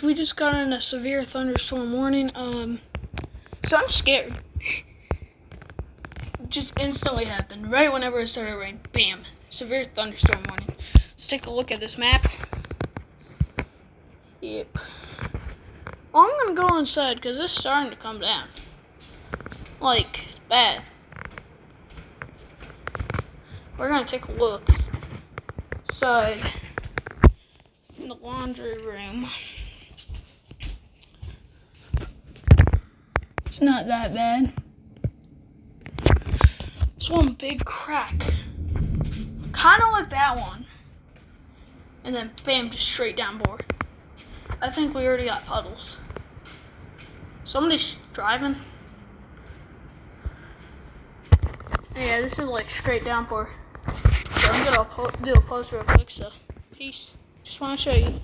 So we just got in a severe thunderstorm warning. So I'm scared. Just instantly happened. Right whenever it started raining. Bam. Severe thunderstorm warning. Let's take a look at this map. Yep. Well, I'm gonna go inside because it's starting to come down. Like, it's bad. We're gonna take a look inside in the laundry room. It's not that bad. It's one big crack. Kind of like that one. And then bam, just straight downpour. I think we already got puddles. Somebody's driving. Yeah, this is like straight downpour. So I'm gonna do a post real quick, so peace. Just want to show you.